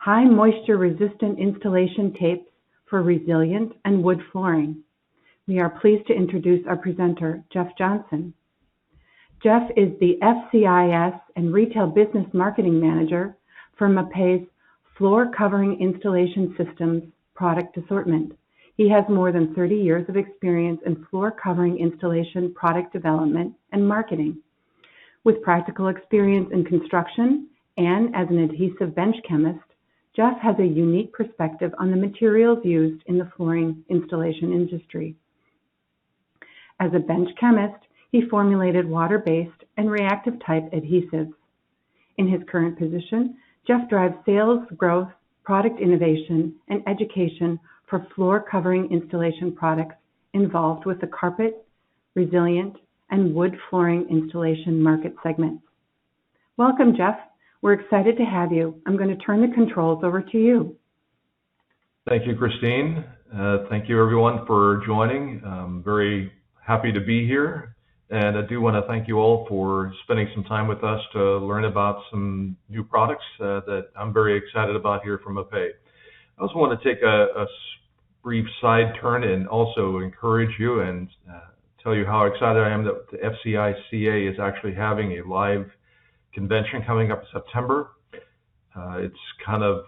high moisture resistant installation tapes for resilient and wood flooring. We are pleased to introduce our presenter, Jeff Johnson. Jeff is the FCIS and Retail Business Marketing Manager for MAPEI's Floor Covering Installation Systems product assortment. He has more than 30 years of experience in floor covering installation product development and marketing. With practical experience in construction and as an adhesive bench chemist, Jeff has a unique perspective on the materials used in the flooring installation industry. As a bench chemist, he formulated water-based and reactive type adhesives. In his current position, Jeff drives sales growth, product innovation, and education for floor covering installation products involved with the carpet, resilient, and wood flooring installation market segments. Welcome, Jeff. We're excited to have you. I'm going to turn the controls over to you. Thank you, Christine. Thank you, everyone, for joining. I'm very happy to be here. And I do want to thank you all for spending some time with us to learn about some new products that I'm very excited about here from MAPEI. I also want to take a brief side turn and also encourage you and tell you how excited I am that the FCICA is actually having a live convention coming up in September. It's kind of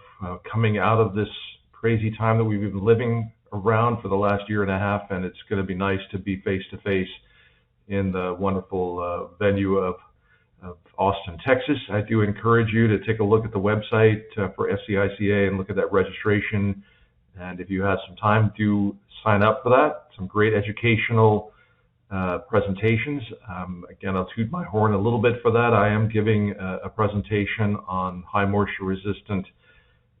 coming out of this crazy time that we've been living around for the last year and a half, and it's going to be nice to be face-to-face in the wonderful venue of Austin, Texas. I do encourage you to take a look at the website for FCICA and look at that registration. And if you have some time, do sign up for that. Some great educational presentations. Again, I'll toot my horn a little bit for that. I am giving a presentation on high moisture resistant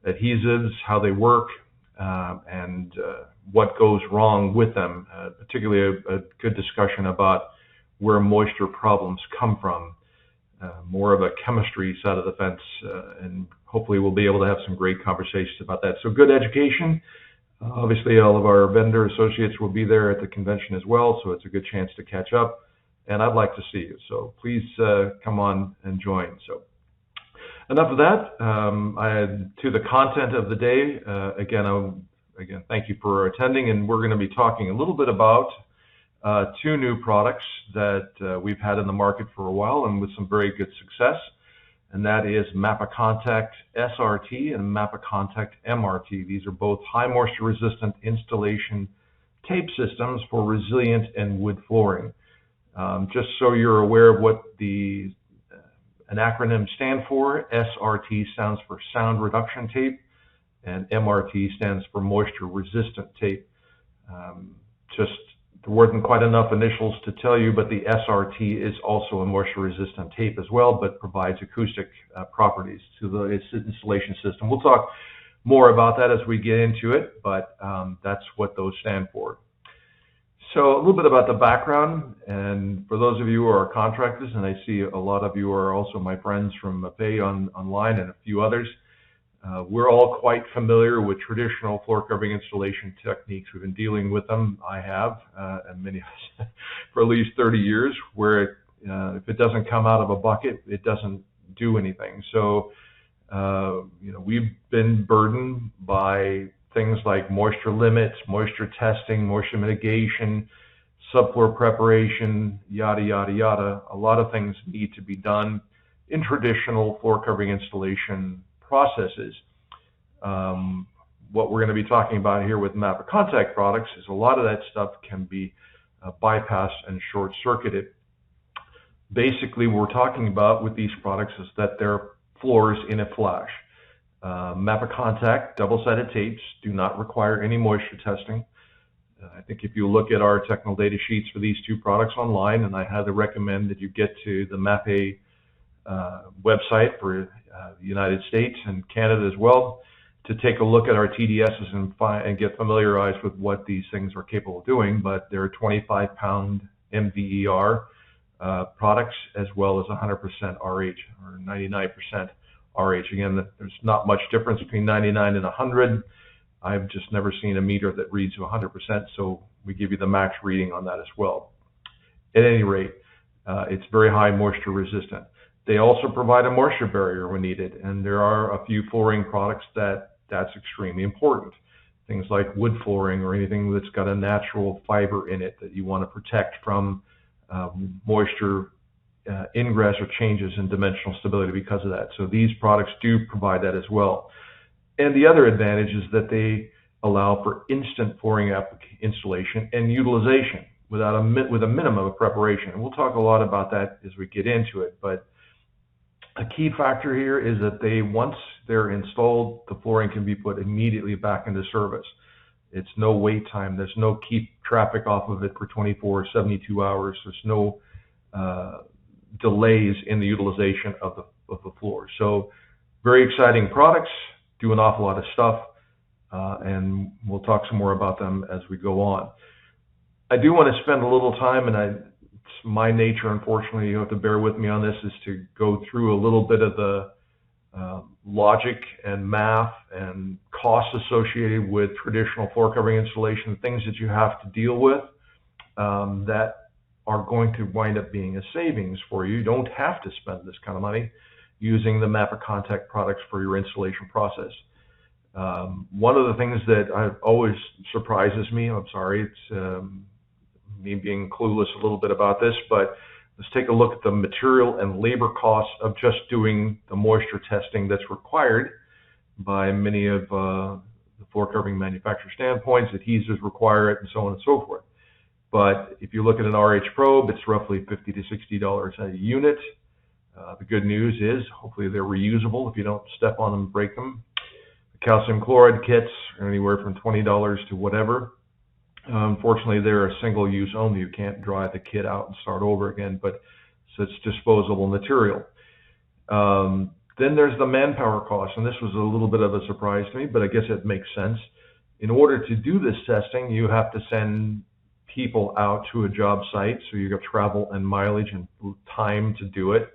adhesives, how they work, and what goes wrong with them, particularly a good discussion about where moisture problems come from, more of a chemistry side of the fence, and hopefully we'll be able to have some great conversations about that. So good education. Obviously, all of our vendor associates will be there at the convention as well, so it's a good chance to catch up, and I'd like to see you. So please come on and join. So enough of that. To the content of the day, again, thank you for attending, and we're going to be talking a little bit about two new products that we've had in the market for a while and with some very good success, and that is MAPECONTACT SRT and MAPECONTACT MRT. These are both high moisture resistant installation tape systems for resilient and wood flooring. Just so you're aware of what an acronym stand for, SRT stands for sound reduction tape, and MRT stands for moisture resistant tape. There weren't quite enough initials to tell you, but the SRT is also a moisture resistant tape as well, but provides acoustic properties to the installation system. We'll talk more about that as we get into it, but that's what those stand for. So a little bit about the background, and for those of you who are contractors, and I see a lot of you are also my friends from MAPEI online and a few others, we're all quite familiar with traditional floor covering installation techniques. We've been dealing with them, I have, and many of us, for at least 30 years, where if it doesn't come out of a bucket, it doesn't do anything. So, we've been burdened by things like moisture limits, moisture testing, moisture mitigation, subfloor preparation, yada, yada, yada. A lot of things need to be done in traditional floor covering installation processes. What we're going to be talking about here with MAPECONTACT products is a lot of that stuff can be bypassed and short-circuited. Basically, what we're talking about with these products is that they're floors in a flash. MAPECONTACT double-sided tapes do not require any moisture testing. I think if you look at our technical data sheets for these two products online, and I highly recommend that you get to the MAPEI website for the United States and Canada as well, to take a look at our TDSs and get familiarized with what these things are capable of doing. But they're 25-pound MVER products, as well as 100% RH or 99% RH. Again, there's not much difference between 99 and 100. I've just never seen a meter that reads 100%, so we give you the max reading on that as well. At any rate, it's very high moisture resistant. They also provide a moisture barrier when needed, and there are a few flooring products that's extremely important. Things like wood flooring or anything that's got a natural fiber in it that you want to protect from moisture ingress or changes in dimensional stability because of that. So these products do provide that as well. And the other advantage is that they allow for instant flooring installation and utilization with a minimum of preparation. And we'll talk a lot about that as we get into it. But a key factor here is that once they're installed, the flooring can be put immediately back into service. It's no wait time. There's no keep traffic off of it for 24 or 72 hours. There's no delays in the utilization of the floor. So very exciting products, do an awful lot of stuff, and we'll talk some more about them as we go on. I do want to spend a little time, and it's my nature, unfortunately, you have to bear with me on this, is to go through a little bit of the logic and math and costs associated with traditional floor covering installation, things that you have to deal with that are going to wind up being a savings for you. You don't have to spend this kind of money using the MAPECONTACT products for your installation process. One of the things that always surprises me, I'm sorry, it's me being clueless a little bit about this, but let's take a look at the material and labor costs of just doing the moisture testing that's required by many of the floor covering manufacturer standpoints. Adhesives require it and so on and so forth. But if you look at an RH probe, it's roughly $50 to $60 a unit. The good news is hopefully they're reusable if you don't step on them and break them. The calcium chloride kits are anywhere from $20 to whatever. Unfortunately, they're a single use only. You can't dry the kit out and start over again, but so it's disposable material. Then there's the manpower cost, and this was a little bit of a surprise to me, but I guess it makes sense. In order to do this testing, you have to send people out to a job site, so you have travel and mileage and time to do it.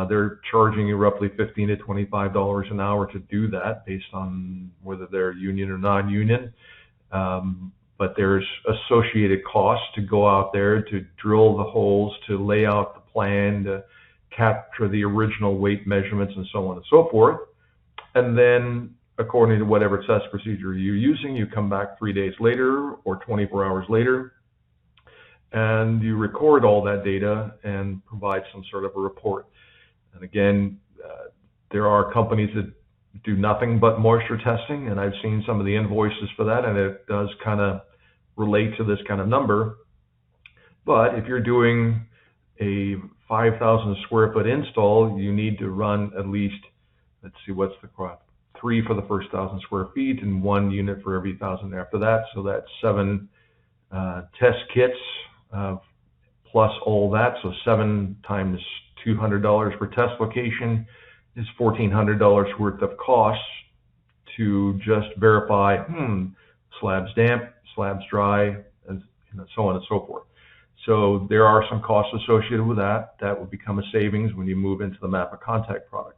They're charging you roughly $15 to $25 an hour to do that, based on whether they're union or non-union. But there's associated costs to go out there, to drill the holes, to lay out the plan, to capture the original weight measurements, and so on and so forth. And then, according to whatever test procedure you're using, you come back 3 days later or 24 hours later, and you record all that data and provide some sort of a report. And again, there are companies that do nothing but moisture testing, and I've seen some of the invoices for that, and it does kind of relate to this kind of number. But if you're doing a 5,000 square foot install, you need to run at least, let's see, what's the cost? 3 for the first 1,000 square feet and 1 unit for every 1,000 after that. So that's 7 test kits plus all that. So 7 times $200 per test location is $1,400 worth of costs to just verify, slab's damp, slab's dry, and so on and so forth. So there are some costs associated with that. That would become a savings when you move into the MAPECONTACT product.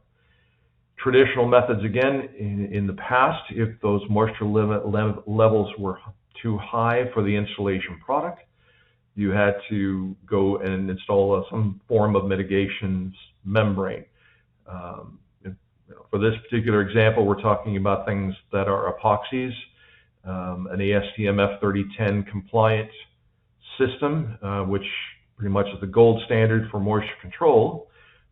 Traditional methods, again, in the past, if those moisture levels were too high for the installation product, you had to go and install some form of mitigation membrane. For this particular example, we're talking about things that are epoxies, an ASTM F3010 compliant system, which pretty much is the gold standard for moisture control.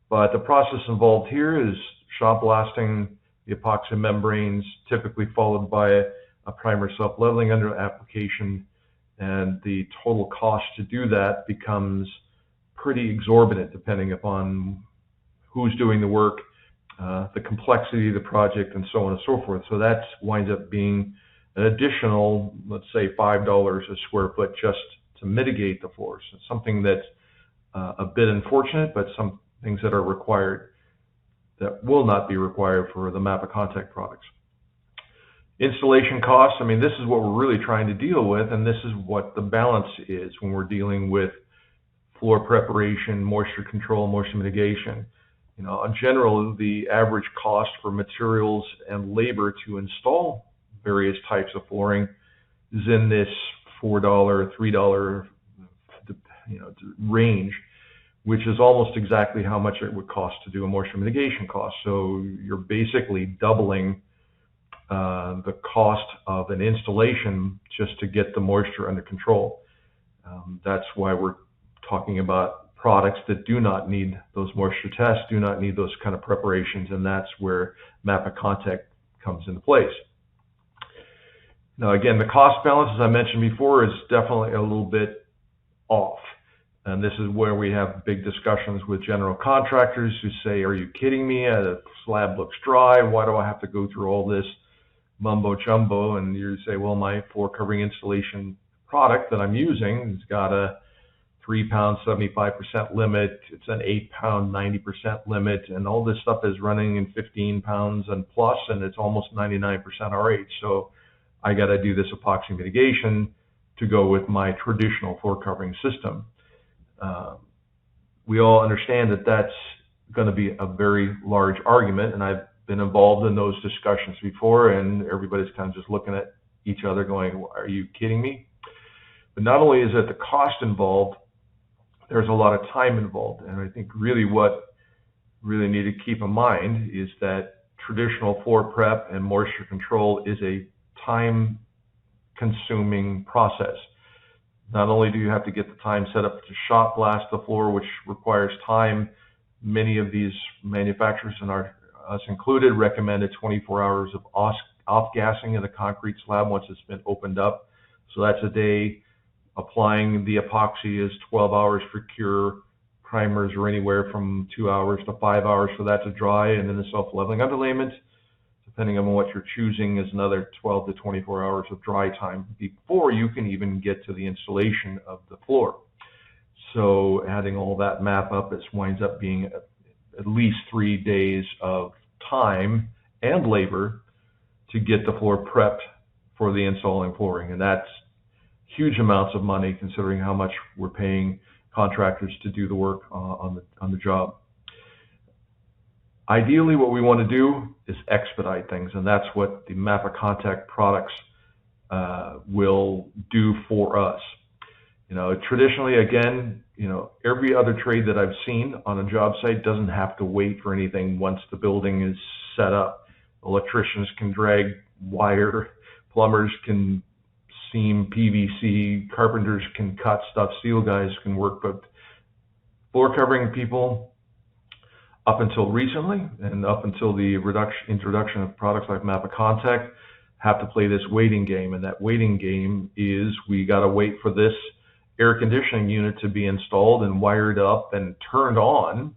But the process involved here is shot blasting the epoxy membranes, typically followed by a primer self-leveling under application, and the total cost to do that becomes pretty exorbitant depending upon who's doing the work, the complexity of the project, and so on and so forth. So that winds up being an additional, let's say, $5 a square foot just to mitigate the floors. It's something that's a bit unfortunate, but some things that are required that will not be required for the MAPECONTACT products. Installation costs, I mean, this is what we're really trying to deal with, and this is what the balance is when we're dealing with floor preparation, moisture control, moisture mitigation. In general, the average cost for materials and labor to install various types of flooring is in this $4, $3 range. which is almost exactly how much it would cost to do a moisture mitigation cost. So you're basically doubling the cost of an installation just to get the moisture under control. That's why we're talking about products that do not need those moisture tests, do not need those kind of preparations, and that's where MAPECONTACT comes into place. Now again, the cost balance, as I mentioned before, is definitely a little bit off. And this is where we have big discussions with general contractors who say, are you kidding me? The slab looks dry. Why do I have to go through all this mumbo jumbo? And you say, well, my floor covering installation product that I'm using has got a 3 pound 75% limit. It's an 8 pound 90% limit. And all this stuff is running in 15 pounds and plus, and it's almost 99% RH. So I got to do this epoxy mitigation to go with my traditional floor covering system. We all understand that that's going to be a very large argument, and I've been involved in those discussions before, and everybody's kind of just looking at each other going, are you kidding me? But not only is it the cost involved, there's a lot of time involved. And I think really what really need to keep in mind is that traditional floor prep and moisture control is a time-consuming process. Not only do you have to get the time set up to shot blast the floor, which requires time, many of these manufacturers, and us included, recommended 24 hours of off-gassing of the concrete slab once it's been opened up. So that's a day. Applying the epoxy is 12 hours for cure. Primers are anywhere from 2 hours to 5 hours for that to dry, and then the self-leveling underlayment, depending on what you're choosing, is another 12 to 24 hours of dry time before you can even get to the installation of the floor. So adding all that map up, it winds up being at least 3 days of time and labor to get the floor prepped for the installing flooring. And that's huge amounts of money considering how much we're paying contractors to do the work on the job. Ideally, what we want to do is expedite things, and that's what the MAPECONTACT products will do for us. You know, traditionally, again, you know, every other trade that I've seen on a job site doesn't have to wait for anything once the building is set up. Electricians can drag wire, plumbers can seam PVC, carpenters can cut stuff, steel guys can work, but floor covering people, up until recently and up until the introduction of products like MAPECONTACT, have to play this waiting game. And that waiting game is we got to wait for this air conditioning unit to be installed and wired up and turned on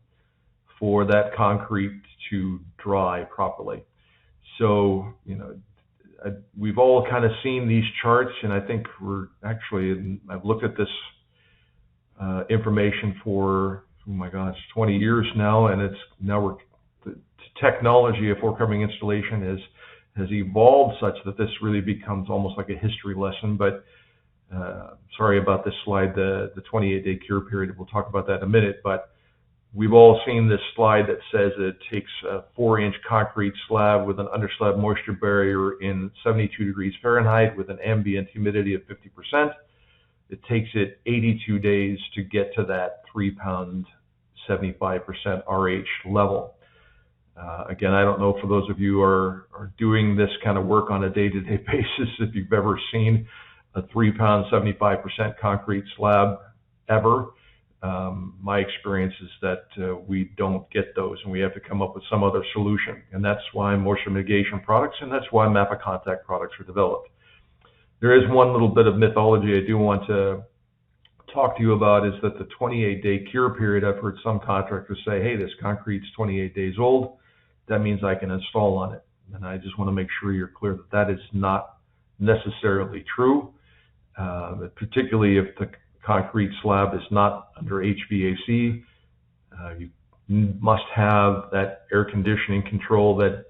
for that concrete to dry properly. So, you know, we've all kind of seen these charts, and I think I've looked at this information for, oh my gosh, 20 years now, and the technology of floor covering installation has evolved such that this really becomes almost like a history lesson. But sorry about this slide, the 28-day cure period. We'll talk about that in a minute. But we've all seen this slide that says it takes a 4-inch concrete slab with an underslab moisture barrier in 72 degrees Fahrenheit with an ambient humidity of 50%. It takes it 82 days to get to that 3 pound 75% RH level. Again, I don't know for those of you who are doing this kind of work on a day-to-day basis, if you've ever seen a 3 pound 75% concrete slab ever. My experience is that we don't get those, and we have to come up with some other solution. And that's why moisture mitigation products, and that's why MAPECONTACT products are developed. There is one little bit of mythology I do want to talk to you about, is that the 28-day cure period, I've heard some contractors say, hey, this concrete's 28 days old, that means I can install on it. And I just want to make sure you're clear that that is not necessarily true, particularly if the concrete slab is not under HVAC. You must have that air conditioning control, that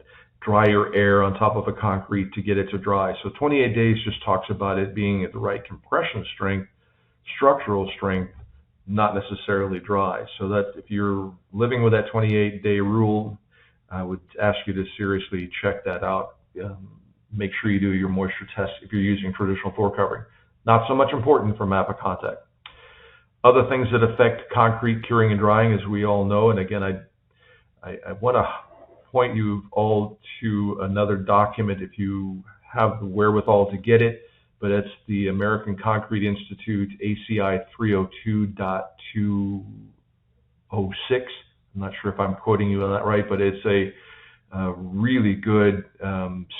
drier air on top of a concrete to get it to dry. So 28 days just talks about it being at the right compression strength, structural strength, not necessarily dry. So that if you're living with that 28-day rule, I would ask you to seriously check that out. Make sure you do your moisture test if you're using traditional floor covering. Not so much important for MAPECONTACT. Other things that affect concrete curing and drying, as we all know, and again, I want to point you all to another document if you have the wherewithal to get it, but it's the American Concrete Institute ACI 302.206. I'm not sure if I'm quoting you on that right, but it's a really good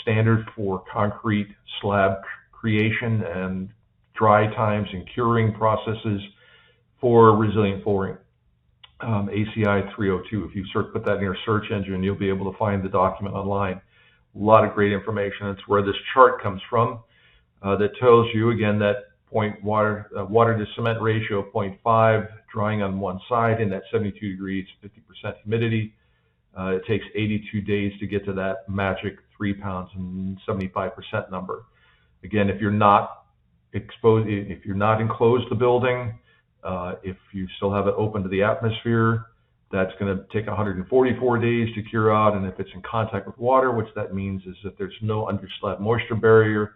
standard for concrete slab creation and dry times and curing processes for resilient flooring. ACI 302. If you put that in your search engine, you'll be able to find the document online. A lot of great information. It's where this chart comes from that tells you, again, that water to cement ratio of 0.5, drying on one side in that 72 degrees, 50% humidity. It takes 82 days to get to that magic 3 pounds and 75% number. Again, if you're not exposed, if you're not enclosed the building, if you still have it open to the atmosphere, that's going to take 144 days to cure out. And if it's in contact with water, which that means is that there's no underslab moisture barrier,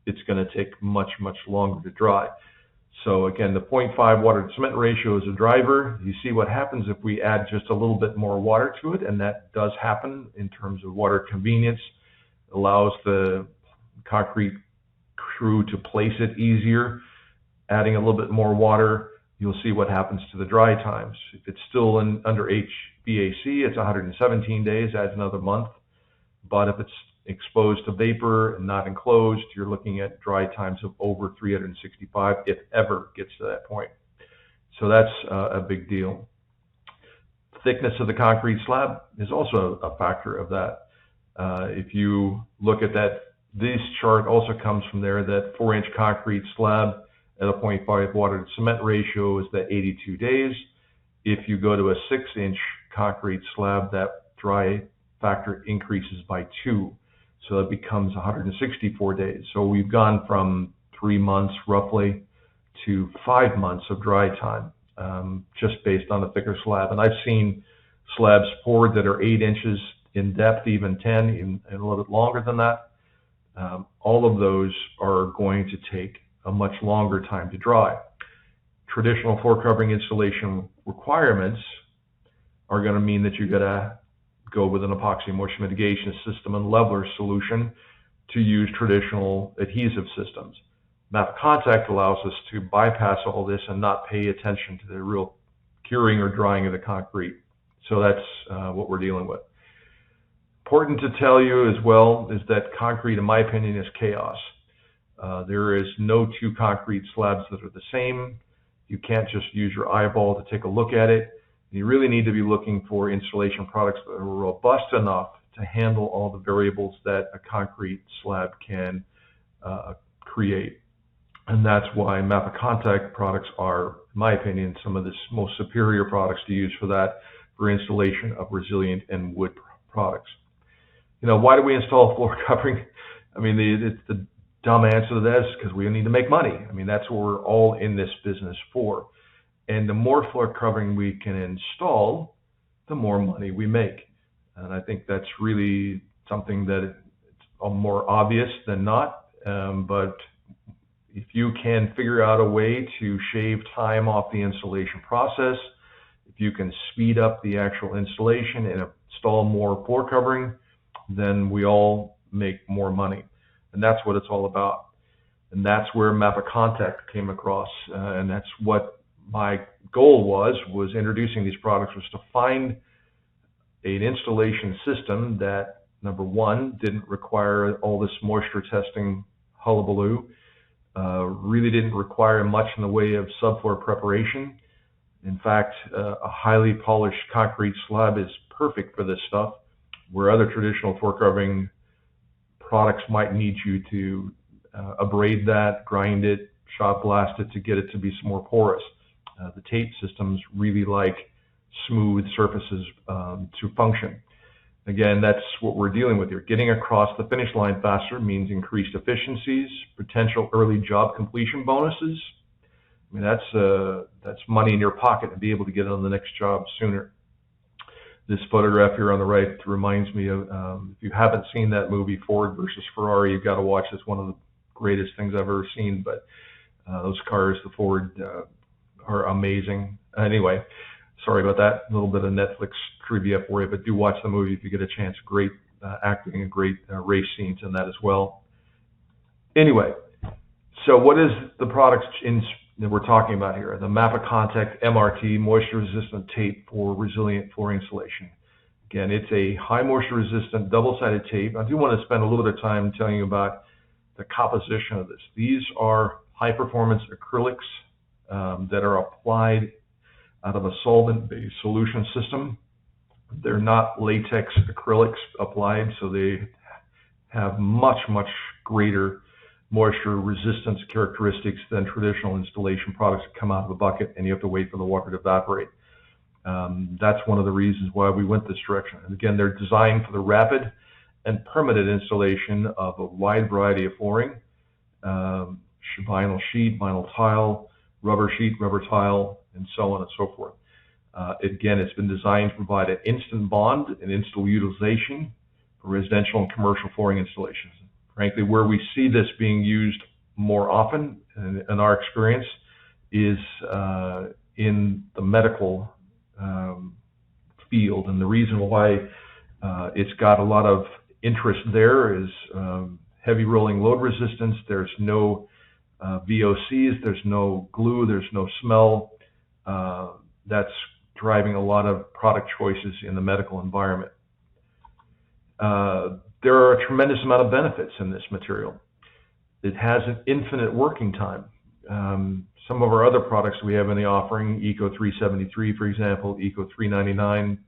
it's going to take much, much longer to dry. So again, the 0.5 water to cement ratio is a driver. You see what happens if we add just a little bit more water to it, and that does happen in terms of water convenience. It allows the concrete crew to place it easier. Adding a little bit more water, you'll see what happens to the dry times. If it's still under HVAC, it's 117 days, adds another month. But if it's exposed to vapor and not enclosed, you're looking at dry times of over 365, if ever gets to that point. So that's a big deal. Thickness of the concrete slab is also a factor of that. If you look at that, this chart also comes from there, that 4-inch concrete slab at a 0.5 water to cement ratio is that 82 days. If you go to a 6-inch concrete slab, that dry factor increases by 2. So it becomes 164 days. So we've gone from 3 months roughly to 5 months of dry time, just based on the thicker slab. And I've seen slabs poured that are 8 inches in depth, even 10, and a little bit longer than that. All of those are going to take a much longer time to dry. Traditional floor covering installation requirements are going to mean that you're going to go with an epoxy moisture mitigation system and leveler solution to use traditional adhesive systems. MAPECONTACT allows us to bypass all this and not pay attention to the real curing or drying of the concrete. So that's what we're dealing with. Important to tell you as well is that concrete, in my opinion, is chaos. There is no two concrete slabs that are the same. You can't just use your eyeball to take a look at it. You really need to be looking for installation products that are robust enough to handle all the variables that a concrete slab can create. And that's why MAPECONTACT products are, in my opinion, some of the most superior products to use for that, for installation of resilient and wood products. You know, why do we install floor covering? I mean, the dumb answer to that is because we need to make money. I mean, that's what we're all in this business for. And the more floor covering we can install, the more money we make. And I think that's really something that it's more obvious than not. But if you can figure out a way to shave time off the installation process, if you can speed up the actual installation and install more floor covering, then we all make more money. And that's what it's all about. And that's where MAPECONTACT came across. And that's what my goal was introducing these products, was to find an installation system that, number one, didn't require all this moisture testing hullabaloo, really didn't require much in the way of subfloor preparation. In fact, a highly polished concrete slab is perfect for this stuff, where other traditional floor covering products might need you to abrade that, grind it, shot blast it to get it to be some more porous. The tape systems really like smooth surfaces to function. Again, that's what we're dealing with here. Getting across the finish line faster means increased efficiencies, potential early job completion bonuses. I mean, that's money in your pocket to be able to get on the next job sooner. This photograph here on the right reminds me of, if you haven't seen that movie, Ford versus Ferrari, you've got to watch. It's one of the greatest things I've ever seen. But those cars, the Ford are amazing. Anyway, sorry about that. A little bit of Netflix trivia for you, but do watch the movie if you get a chance. Great acting and great race scenes in that as well. Anyway, so what is the products that we're talking about here? The MAPECONTACT MRT, moisture-resistant tape for resilient flooring installation. Again, it's a high moisture-resistant double-sided tape. I do want to spend a little bit of time telling you about the composition of this. These are high-performance acrylics that are applied out of a solvent-based solution system. They're not latex acrylics applied, so they have much, much greater moisture resistance characteristics than traditional installation products that come out of a bucket and you have to wait for the water to evaporate. That's one of the reasons why we went this direction. And again, they're designed for the rapid and permanent installation of a wide variety of flooring, vinyl sheet, vinyl tile, rubber sheet, rubber tile, and so on and so forth. Again, it's been designed to provide an instant bond and install utilization for residential and commercial flooring installations. Frankly, where we see this being used more often, in our experience, is in the medical field. And the reason why it's got a lot of interest there is heavy rolling load resistance. There's no VOCs, there's no glue, there's no smell. That's driving a lot of product choices in the medical environment. There are a tremendous amount of benefits in this material. It has an infinite working time. Some of our other products we have in the offering, Eco 373, for example, Eco 399,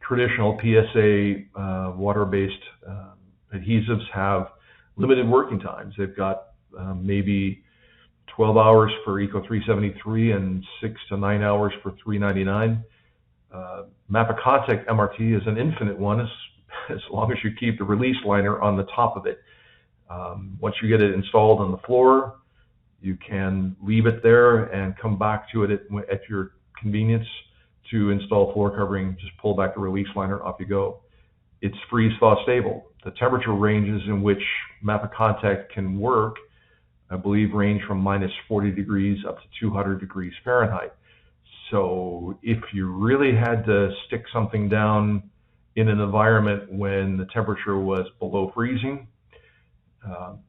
traditional PSA water-based adhesives have limited working times. They've got maybe 12 hours for Eco 373 and 6 to 9 hours for 399. MAPECONTACT MRT is an infinite one as long as you keep the release liner on the top of it. Once you get it installed on the floor, you can leave it there and come back to it at your convenience to install floor covering. Just pull back the release liner, off you go. It's freeze-thaw stable. The temperature ranges in which MAPECONTACT can work, I believe, range from minus 40 degrees up to 200 degrees Fahrenheit. So if you really had to stick something down in an environment when the temperature was below freezing,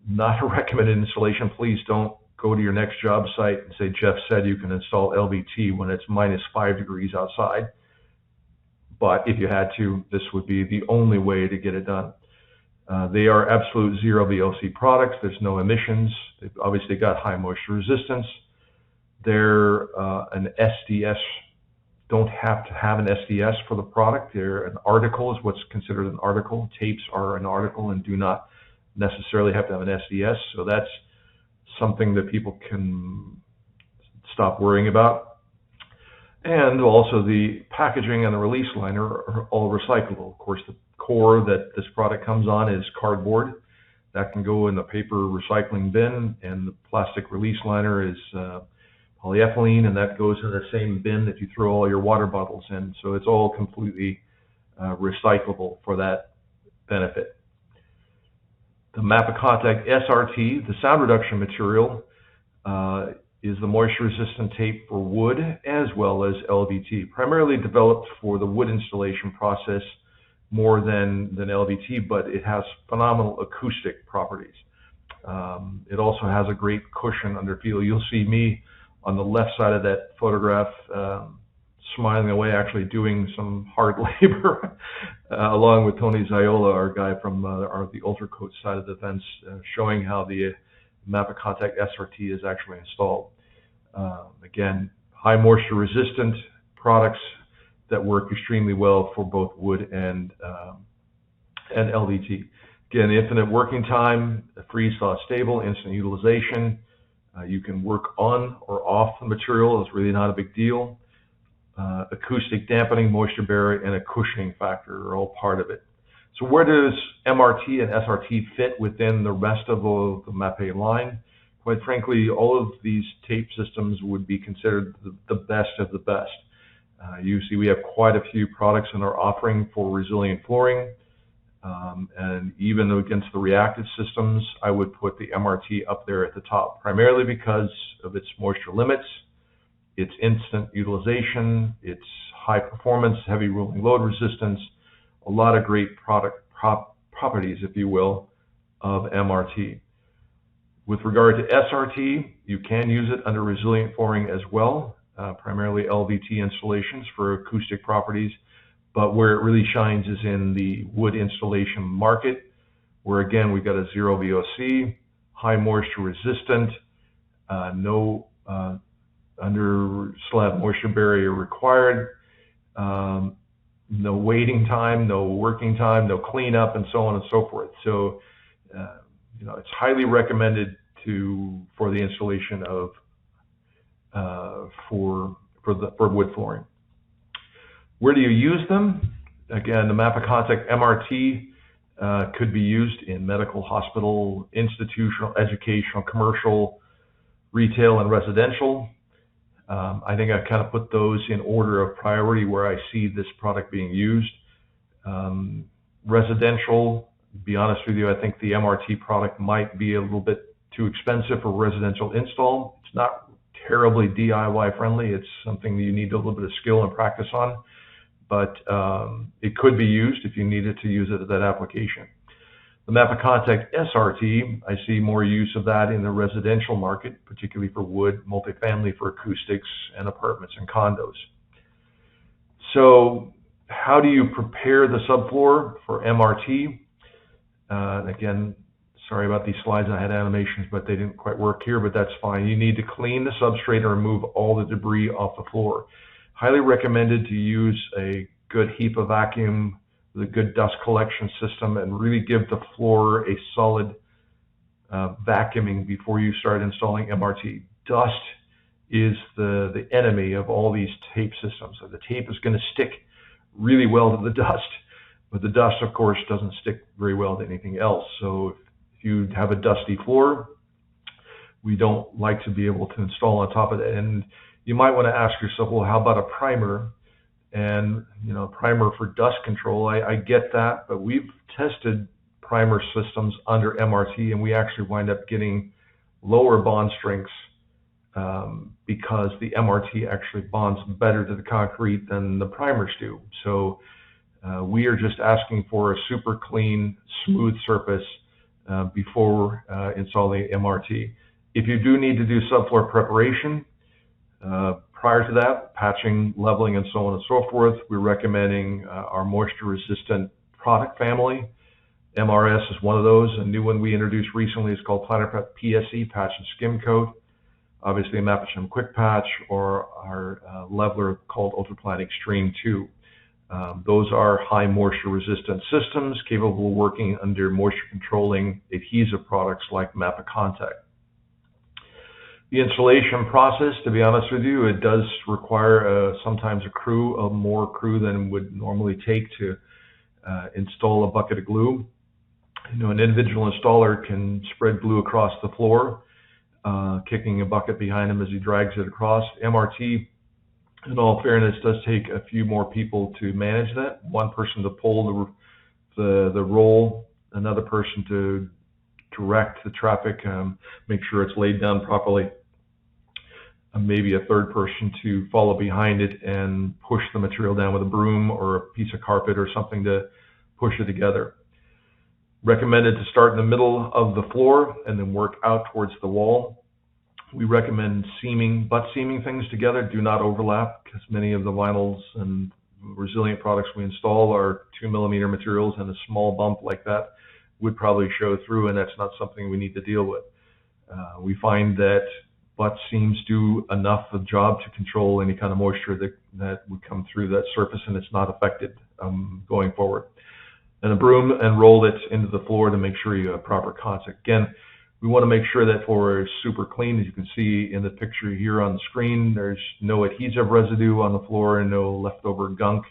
not a recommended installation. Please don't go to your next job site and say, Jeff said you can install LVT when it's minus 5 degrees outside. But if you had to, this would be the only way to get it done. They are absolute zero VOC products. There's no emissions. They've obviously got high moisture resistance. They're an SDS. Don't have to have an SDS for the product. They're an article is what's considered an article. Tapes are an article and do not necessarily have to have an SDS. So that's something that people can stop worrying about. And also the packaging and the release liner are all recyclable. Of course, the core that this product comes on is cardboard. That can go in the paper recycling bin, and the plastic release liner is polyethylene, and that goes in the same bin that you throw all your water bottles in. So it's all completely recyclable for that benefit. The MAPECONTACT SRT, the sound reduction material, is the moisture-resistant tape for wood as well as LVT, primarily developed for the wood installation process more than LVT, but it has phenomenal acoustic properties. It also has a great cushion under feel. You'll see me on the left side of that photograph smiling away, actually doing some hard labor, along with Tony Ziola, our guy from the Ultracoat side of the fence, showing how the MAPECONTACT SRT is actually installed. Again, high moisture resistant products that work extremely well for both wood and LVT. Again, infinite working time, freeze-thaw stable, instant utilization. You can work on or off the material. It's really not a big deal. Acoustic dampening, moisture barrier, and a cushioning factor are all part of it. So where does MRT and SRT fit within the rest of the MAPEI line? Quite frankly, all of these tape systems would be considered the best of the best. You see we have quite a few products in our offering for resilient flooring. And even against the reactive systems, I would put the MRT up there at the top, primarily because of its moisture limits, it's instant utilization, it's high performance, heavy rolling load resistance, a lot of great properties, if you will, of MRT. With regard to SRT, you can use it under resilient flooring as well, primarily LVT installations for acoustic properties, but where it really shines is in the wood installation market, where again, we've got a zero VOC, high moisture resistant, no under slab moisture barrier required, no waiting time, no working time, no cleanup, and so on and so forth. So, it's highly recommended for the installation of for wood flooring. Where do you use them? Again, the MAPECONTACT MRT could be used in medical, hospital, institutional, educational, commercial, retail, and residential. I think I kind of put those in order of priority where I see this product being used. Residential, to be honest with you, I think the MRT product might be a little bit too expensive for residential install. It's not terribly DIY friendly. It's something that you need a little bit of skill and practice on, but it could be used if you needed to use it at that application. The MAPECONTACT SRT, I see more use of that in the residential market, particularly for wood, multifamily for acoustics, and apartments and condos. So how do you prepare the subfloor for MRT? Again, sorry about these slides. I had animations, but they didn't quite work here, but that's fine. You need to clean the substrate and remove all the debris off the floor. Highly recommended to use a good HEPA vacuum with a good dust collection system and really give the floor a solid vacuuming before you start installing MRT. Dust is the enemy of all these tape systems. So the tape is going to stick really well to the dust, but the dust, of course, doesn't stick very well to anything else. So if you have a dusty floor, we don't like to be able to install on top of it. And you might want to ask yourself, well, how about a primer? And, primer for dust control, I get that, but we've tested primer systems under MRT, and we actually wind up getting lower bond strengths because the MRT actually bonds better to the concrete than the primers do. So we are just asking for a super clean, smooth surface before installing MRT. If you do need to do subfloor preparation, prior to that, patching, leveling, and so on and so forth, we're recommending our moisture-resistant product family. MRS is one of those. A new one we introduced recently is called PlannerPrep PSE, Patch and Skim Coat. Obviously, a MAPECONTACT Quick Patch, or our leveler called UltraPlan Extreme 2. Those are high moisture-resistant systems capable of working under moisture-controlling adhesive products like MAPECONTACT. The installation process, to be honest with you, it does require sometimes more crew than would normally take to install a bucket of glue. An individual installer can spread glue across the floor, kicking a bucket behind him as he drags it across. MRT, in all fairness, does take a few more people to manage that. One person to pull the roll, another person to direct the traffic, make sure it's laid down properly, maybe a third person to follow behind it and push the material down with a broom or a piece of carpet or something to push it together. Recommended to start in the middle of the floor and then work out towards the wall. We recommend butt seaming things together. Do not overlap, because many of the vinyls and resilient products we install are 2mm materials, and a small bump like that would probably show through, and that's not something we need to deal with. We find that butt seams do enough of the job to control any kind of moisture that would come through that surface, and it's not affected going forward. And a broom and roll it into the floor to make sure you have proper contact. Again, we want to make sure that floor is super clean. As you can see in the picture here on the screen, there's no adhesive residue on the floor and no leftover gunk.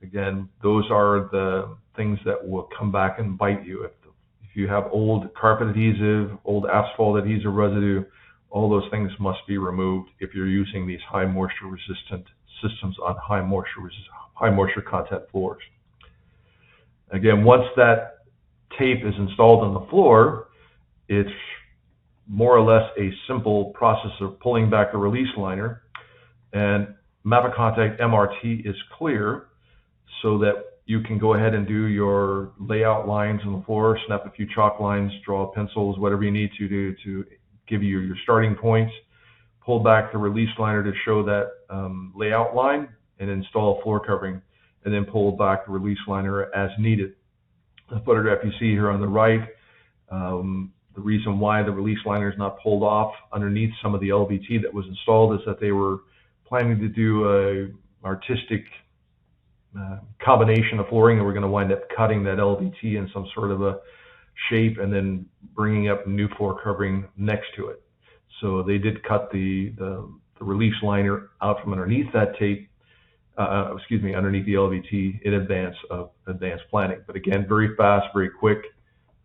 Again, those are the things that will come back and bite you. If you have old carpet adhesive, old asphalt adhesive residue, all those things must be removed if you're using these high moisture resistant systems on high moisture content floors. Again, once that tape is installed on the floor, it's more or less a simple process of pulling back a release liner. And MAPECONTACT MRT is clear so that you can go ahead and do your layout lines on the floor, snap a few chalk lines, draw pencils, whatever you need to do to give you your starting points. Pull back the release liner to show that layout line and install a floor covering, and then pull back the release liner as needed. The photograph you see here on the right, the reason why the release liner is not pulled off underneath some of the LVT that was installed is that they were planning to do a artistic combination of flooring, and we're going to wind up cutting that LVT in some sort of a shape and then bringing up new floor covering next to it. So they did cut the release liner out from underneath that tape, underneath the LVT in advance of advanced planning. But again, very fast, very quick,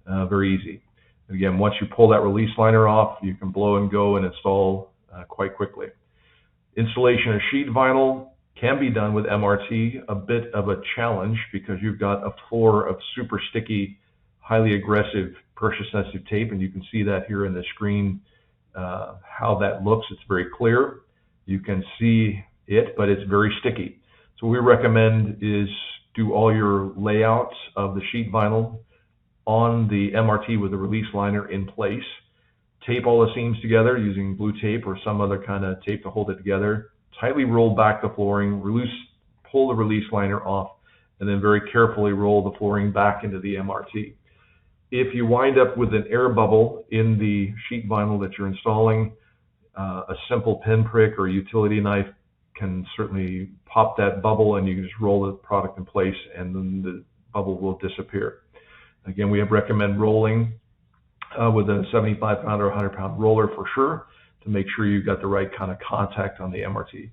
very easy. And again, once you pull that release liner off, you can blow and go and install quite quickly. Installation of sheet vinyl can be done with MRT, a bit of a challenge because you've got a floor of super sticky, highly aggressive, pressure sensitive tape, and you can see that here in the screen, how that looks. It's very clear. You can see it, but it's very sticky. So what we recommend is do all your layouts of the sheet vinyl on the MRT with the release liner in place. Tape all the seams together using blue tape or some other kind of tape to hold it together. Tightly roll back the flooring, pull the release liner off, and then very carefully roll the flooring back into the MRT. If you wind up with an air bubble in the sheet vinyl that you're installing, a simple pinprick or utility knife can certainly pop that bubble, and you can just roll the product in place and then the bubble will disappear. Again, we recommend rolling with a 75-pound or 100-pound roller for sure, to make sure you've got the right kind of contact on the MRT.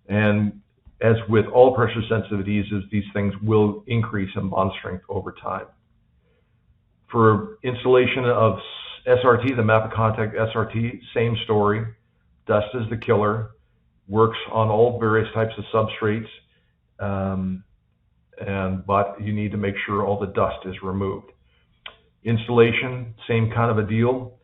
And as with all pressure sensitive adhesives, these things will increase in bond strength over time. For installation of SRT, the MAPECONTACT SRT, same story. Dust is the killer, works on all various types of substrates, but you need to make sure all the dust is removed. Installation, same kind of a deal.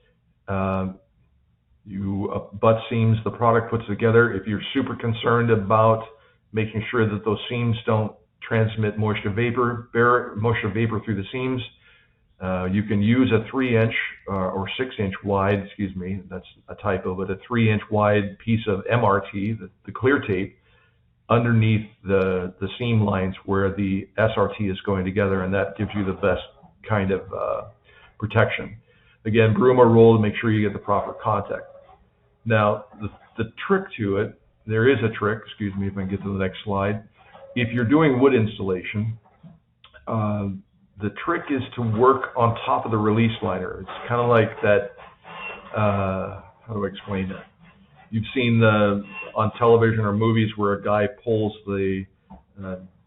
You butt seams the product puts together. If you're super concerned about making sure that those seams don't transmit moisture vapor through the seams, you can use a 3-inch or 6-inch wide, that's a typo, but a 3-inch wide piece of MRT, the clear tape, underneath the seam lines where the SRT is going together, and that gives you the best kind of protection. Again, broom or roll to make sure you get the proper contact. Now, the trick to it, there is a trick, if I can get to the next slide. If you're doing wood installation, the trick is to work on top of the release liner. It's kind of like that, how do I explain that? You've seen on television or movies where a guy pulls the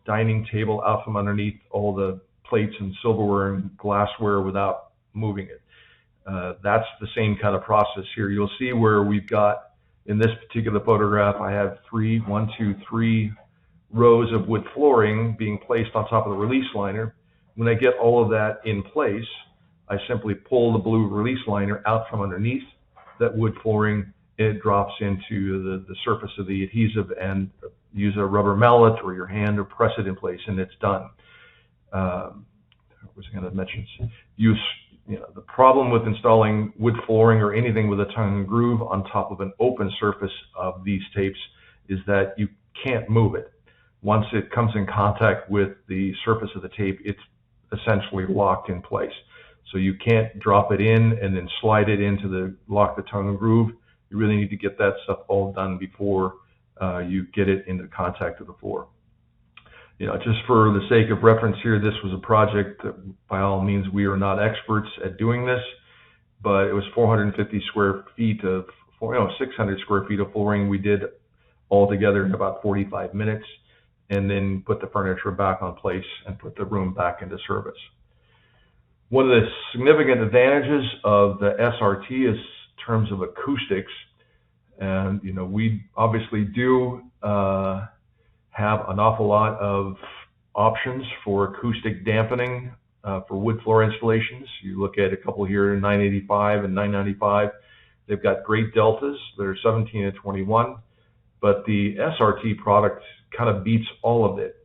dining table out from underneath all the plates and silverware and glassware without moving it. That's the same kind of process here. You'll see where we've got, in this particular photograph, I have three rows of wood flooring being placed on top of the release liner. When I get all of that in place, I simply pull the blue release liner out from underneath that wood flooring. It drops into the surface of the adhesive, and use a rubber mallet or your hand or press it in place, and it's done. I was going to mention the problem with installing wood flooring or anything with a tongue and groove on top of an open surface of these tapes is that you can't move it. Once it comes in contact with the surface of the tape, it's essentially locked in place. So you can't drop it in and then slide it into lock the tongue and groove. You really need to get that stuff all done before you get it into contact with the floor. Just for the sake of reference here, this was a project that, by all means, we are not experts at doing this, but it was 450 square feet of, 600 square feet of flooring we did all together in about 45 minutes, and then put the furniture back on place and put the room back into service. One of the significant advantages of the SRT is in terms of acoustics, and we obviously do have an awful lot of options for acoustic dampening for wood floor installations. You look at a couple here, 985 and 995. They've got great deltas that are 17 and 21, but the SRT product kind of beats all of it.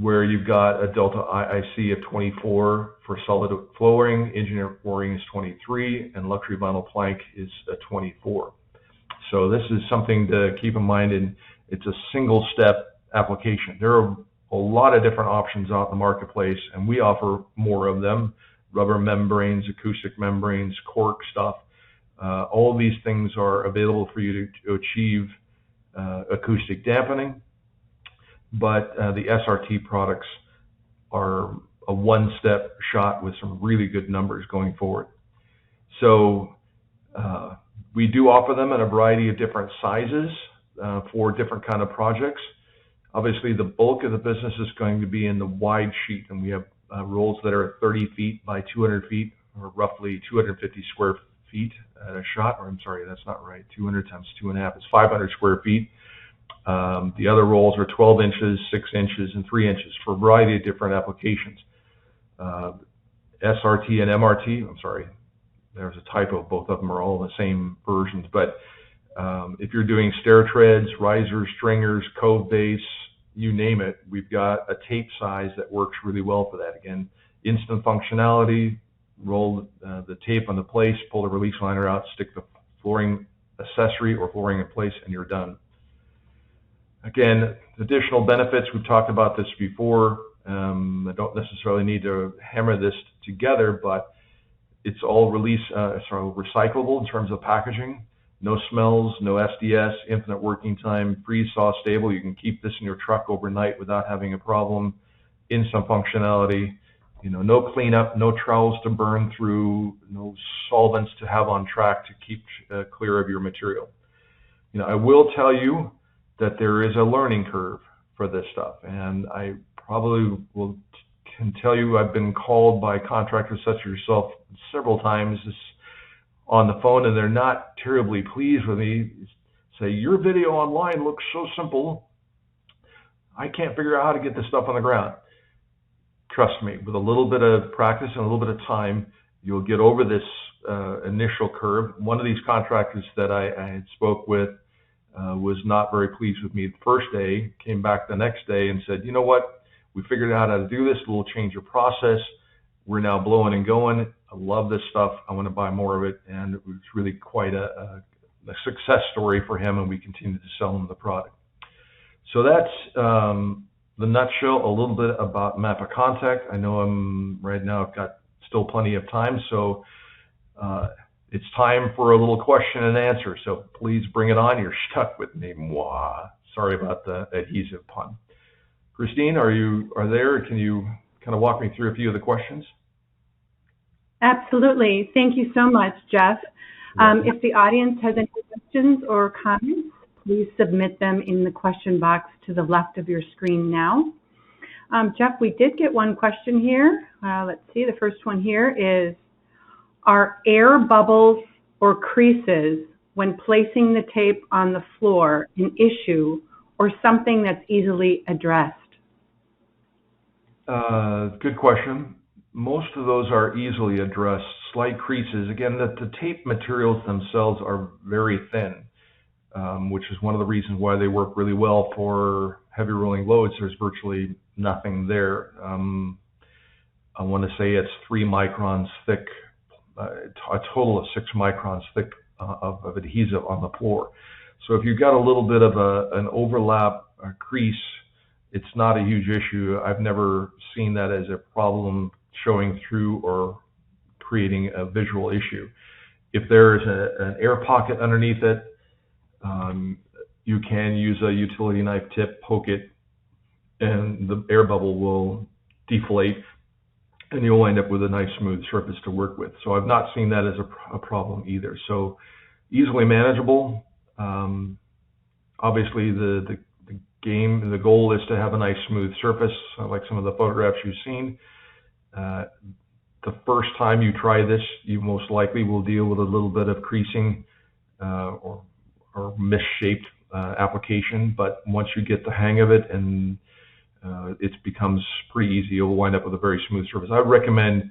Where you've got a Delta IIC of 24 for solid flooring, engineered flooring is 23, and luxury vinyl plank is a 24. So this is something to keep in mind, and it's a single-step application. There are a lot of different options out in the marketplace, and we offer more of them: rubber membranes, acoustic membranes, cork stuff. All of these things are available for you to achieve acoustic dampening. But the SRT products are a one-step shot with some really good numbers going forward. So we do offer them in a variety of different sizes for different kind of projects. Obviously, the bulk of the business is going to be in the wide sheet, and we have rolls that are 30 feet by 200 feet, or roughly 250 square feet at a shot. Or I'm sorry, that's not right. 200 times 2.5 is 500 square feet. The other rolls are 12 inches, 6 inches, and 3 inches for a variety of different applications. SRT and MRT, I'm sorry, there's a typo, both of them are all the same versions, but if you're doing stair treads, risers, stringers, cove base, you name it, we've got a tape size that works really well for that. Again, instant functionality, roll the tape on the place, pull the release liner out, stick the flooring accessory or flooring in place, and you're done. Again, additional benefits, we've talked about this before. I don't necessarily need to hammer this together, but it's all recyclable in terms of packaging. No smells, no SDS, infinite working time, freeze-thaw stable. You can keep this in your truck overnight without having a problem. Instant functionality, no cleanup, no trowels to burn through, no solvents to have on track to keep clear of your material. I will tell you that there is a learning curve for this stuff, and I probably can tell you I've been called by contractors such as yourself several times on the phone, and they're not terribly pleased with me. Say, your video online looks so simple, I can't figure out how to get this stuff on the ground. Trust me, with a little bit of practice and a little bit of time, you'll get over this initial curve. One of these contractors that I had spoke with was not very pleased with me the first day, came back the next day and said, you know what, we figured out how to do this, a little change of process. We're now blowing and going. I love this stuff. I want to buy more of it. And it was really quite a success story for him, and we continue to sell him the product. So that's the nutshell, a little bit about MAPECONTACT. I know right now I've got still plenty of time, so it's time for a little question and answer. So please bring it on. You're stuck with me. Mwah. Sorry about the adhesive pun. Christine, are there? Can you kind of walk me through a few of the questions? Absolutely. Thank you so much, Jeff. If the audience has any questions or comments, please submit them in the question box to the left of your screen now. Jeff, we did get one question here. Let's see. The first one here is, are air bubbles or creases when placing the tape on the floor an issue or something that's easily addressed? Good question. Most of those are easily addressed. Slight creases, again, the tape materials themselves are very thin, which is one of the reasons why they work really well for heavy rolling loads. There's virtually nothing there. I want to say it's 3 microns thick, a total of 6 microns thick of adhesive on the floor. So if you've got a little bit of an overlap, a crease, it's not a huge issue. I've never seen that as a problem showing through or creating a visual issue. If there's an air pocket underneath it, you can use a utility knife tip, poke it, and the air bubble will deflate, and you'll end up with a nice smooth surface to work with. So I've not seen that as a problem either. So easily manageable. Obviously the goal is to have a nice smooth surface, like some of the photographs you've seen. The first time you try this, you most likely will deal with a little bit of creasing or misshaped application, but once you get the hang of it and it becomes pretty easy, you'll wind up with a very smooth surface. I would recommend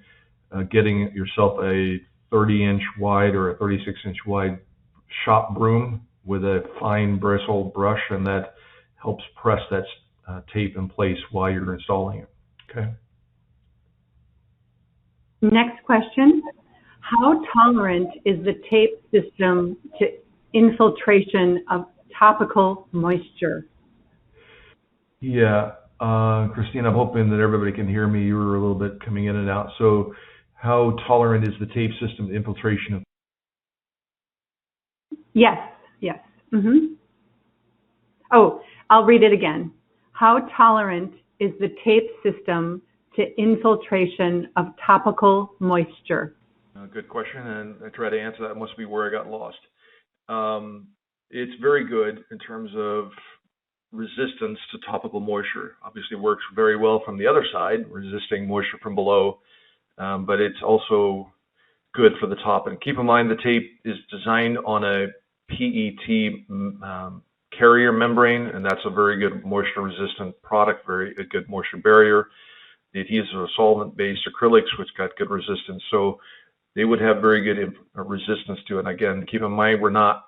getting yourself a 30-inch wide or a 36-inch wide shop broom with a fine bristle brush, and that helps press that tape in place while you're installing it. Okay. Next question. How tolerant is the tape system to infiltration of topical moisture? Yeah, Christine, I'm hoping that everybody can hear me. You were a little bit coming in and out. So how tolerant is the tape system to infiltration of? Yes, yes. Oh, I'll read it again. How tolerant is the tape system to infiltration of topical moisture? Good question, and I try to answer that. Must be where I got lost. It's very good in terms of resistance to topical moisture. Obviously works very well from the other side, resisting moisture from below, but it's also good for the top. And keep in mind the tape is designed on a PET carrier membrane, and that's a very good moisture resistant product, very a good moisture barrier. The adhesives are solvent-based acrylics, which got good resistance, so they would have very good resistance to it. And again, keep in mind we're not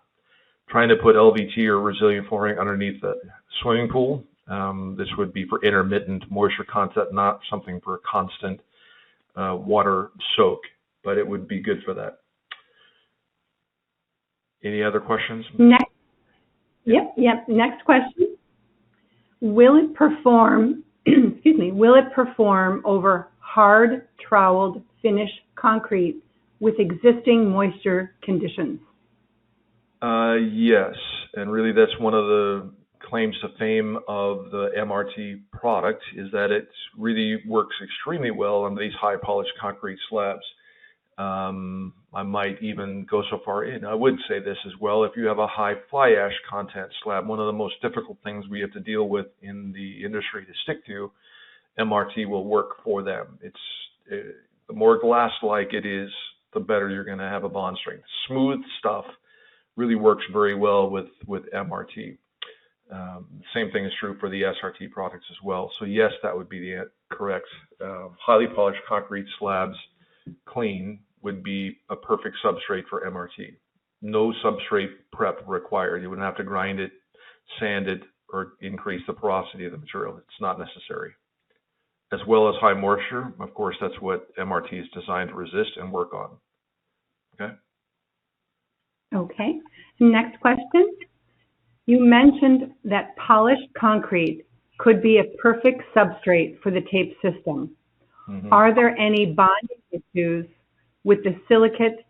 trying to put LVT or resilient flooring underneath the swimming pool. This would be for intermittent moisture content, not something for constant water soak, but it would be good for that. Any other questions? Next, yep. Next question. Will it perform, excuse me, will it perform over hard troweled finish concrete with existing moisture conditions? Yes, and really that's one of the claims to fame of the MRT product, is that it really works extremely well on these high polished concrete slabs. I might even go so far in. I would say this as well. If you have a high fly ash content slab, one of the most difficult things we have to deal with in the industry to stick to, MRT will work for them. The more glass-like it is, the better you're going to have a bond strength. Smooth stuff really works very well with MRT. Same thing is true for the SRT products as well. So yes, that would be the correct. Highly polished concrete slabs, clean, would be a perfect substrate for MRT. No substrate prep required. You wouldn't have to grind it, sand it, or increase the porosity of the material. It's not necessary. As well as high moisture, of course, that's what MRT is designed to resist and work on. Okay? Okay. Next question. You mentioned that polished concrete could be a perfect substrate for the tape system. Are there any bonding issues with the silicate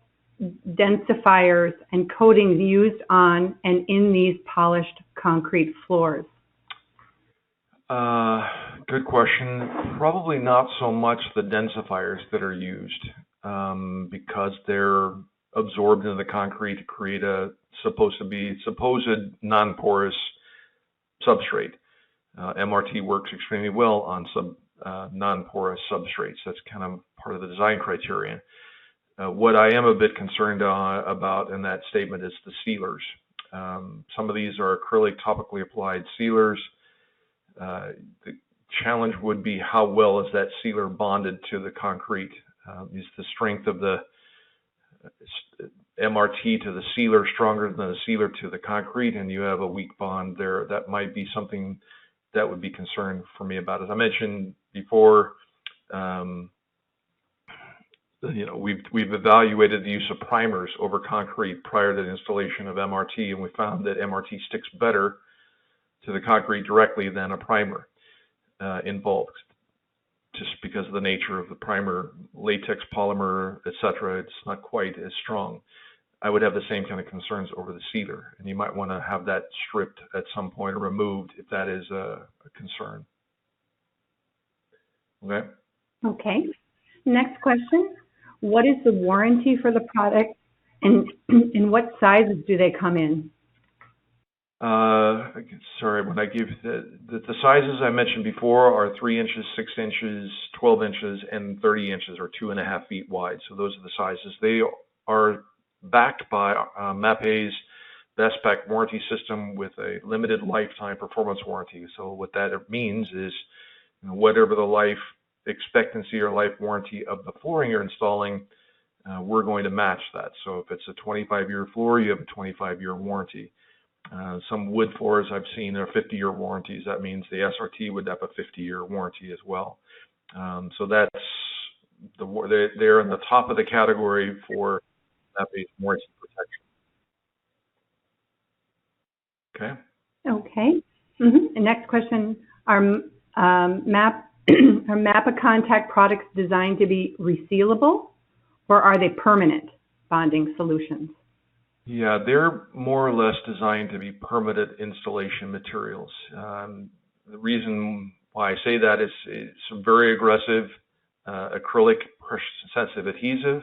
densifiers and coatings used on and in these polished concrete floors? Good question. Probably not so much the densifiers that are used, because they're absorbed into the concrete to create a supposed non-porous substrate. MRT works extremely well on non-porous substrates. That's kind of part of the design criterion. What I am a bit concerned about in that statement is the sealers. Some of these are acrylic topically applied sealers. The challenge would be how well is that sealer bonded to the concrete. Is the strength of the MRT to the sealer stronger than the sealer to the concrete, and you have a weak bond there? That might be something that would be concerned for me about. As I mentioned before, we've evaluated the use of primers over concrete prior to the installation of MRT, and we found that MRT sticks better to the concrete directly than a primer in bulk, just because of the nature of the primer, latex, polymer, etc. It's not quite as strong. I would have the same kind of concerns over the sealer, and you might want to have that stripped at some point or removed if that is a concern. Okay. Okay. Next question. What is the warranty for the product, and in what sizes do they come in? Sorry, when I give the sizes I mentioned before are 3 inches, 6 inches, 12 inches, and 30 inches, or 2.5 feet wide. So those are the sizes. They are backed by MAPEI's best spec warranty system with a limited lifetime performance warranty. So what that means is, whatever the life expectancy or life warranty of the flooring you're installing, we're going to match that. So if it's a 25-year floor, you have a 25-year warranty. Some wood floors I've seen are 50-year warranties. That means the SRT would have a 50-year warranty as well. So that's they're in the top of the category for MAPEI warranty protection. Okay. Okay. The next question, are MAPECONTACT products designed to be resealable, or are they permanent bonding solutions? Yeah, they're more or less designed to be permanent installation materials. The reason why I say that is some very aggressive acrylic pressure-sensitive adhesive.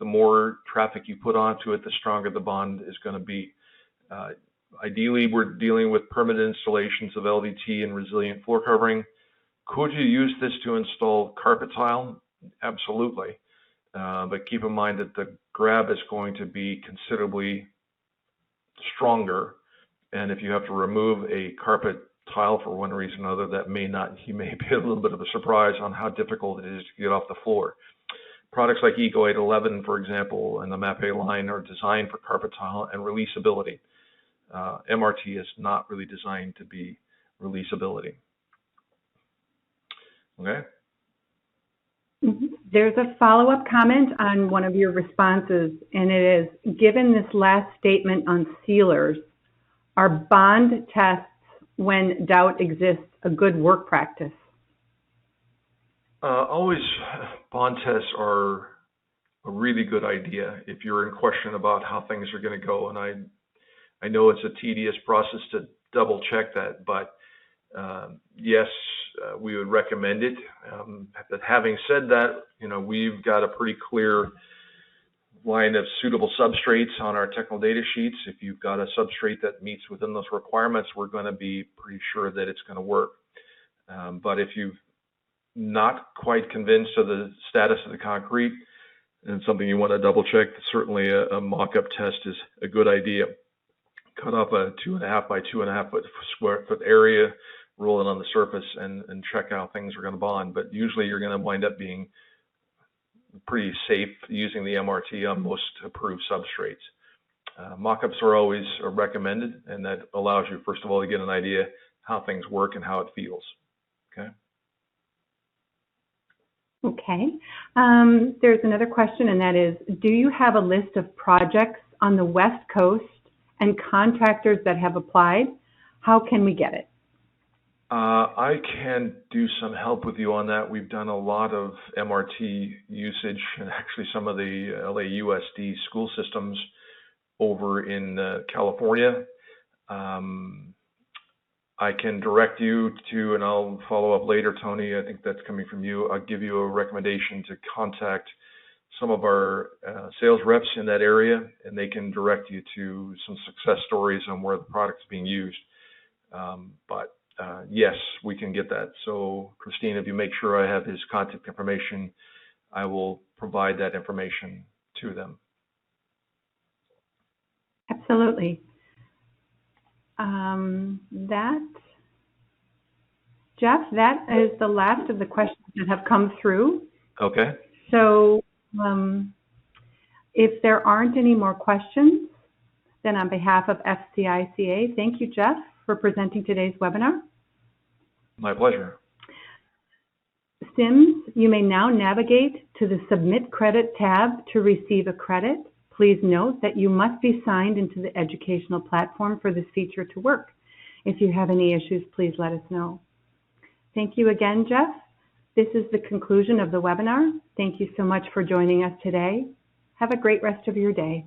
The more traffic you put onto it, the stronger the bond is going to be. Ideally, we're dealing with permanent installations of LVT and resilient floor covering. Could you use this to install carpet tile? Absolutely. But keep in mind that the grab is going to be considerably stronger. And if you have to remove a carpet tile for one reason or another, you may be a little bit of a surprise on how difficult it is to get off the floor. Products like Eco 811, for example, and the MAPEI line are designed for carpet tile and releasability. MRT is not really designed to be releasability. Okay. There's a follow-up comment on one of your responses, and it is, given this last statement on sealers, are bond tests, when doubt exists, a good work practice? Always, bond tests are a really good idea if you're in question about how things are going to go. And I know it's a tedious process to double check that, but yes, we would recommend it. But having said that, we've got a pretty clear line of suitable substrates on our technical data sheets. If you've got a substrate that meets within those requirements, we're going to be pretty sure that it's going to work. But if you've not quite convinced of the status of the concrete and something you want to double check, certainly a mock-up test is a good idea. Cut up a 2.5 by 2.5 square foot area, roll it on the surface, and check how things are going to bond. But usually you're going to wind up being pretty safe using the MRT on most approved substrates. Mock-ups are always recommended, and that allows you, first of all, to get an idea how things work and how it feels. Okay. Okay. There's another question, and that is, do you have a list of projects on the West Coast and contractors that have applied? How can we get it? I can do some help with you on that. We've done a lot of MRT usage, and actually some of the LAUSD school systems over in California. I can direct you to, and I'll follow up later, Tony, I think that's coming from you. I'll give you a recommendation to contact some of our sales reps in that area, and they can direct you to some success stories on where the product's being used. Yes, we can get that. So, Christine, if you make sure I have his contact information, I will provide that information to them. Absolutely. Jeff, that is the last of the questions that have come through. Okay. So if there aren't any more questions, then on behalf of FCICA, thank you, Jeff, for presenting today's webinar. My pleasure. Sims, you may now navigate to the Submit Credit tab to receive a credit. Please note that you must be signed into the educational platform for this feature to work. If you have any issues, please let us know. Thank you again, Jeff. This is the conclusion of the webinar. Thank you so much for joining us today. Have a great rest of your day.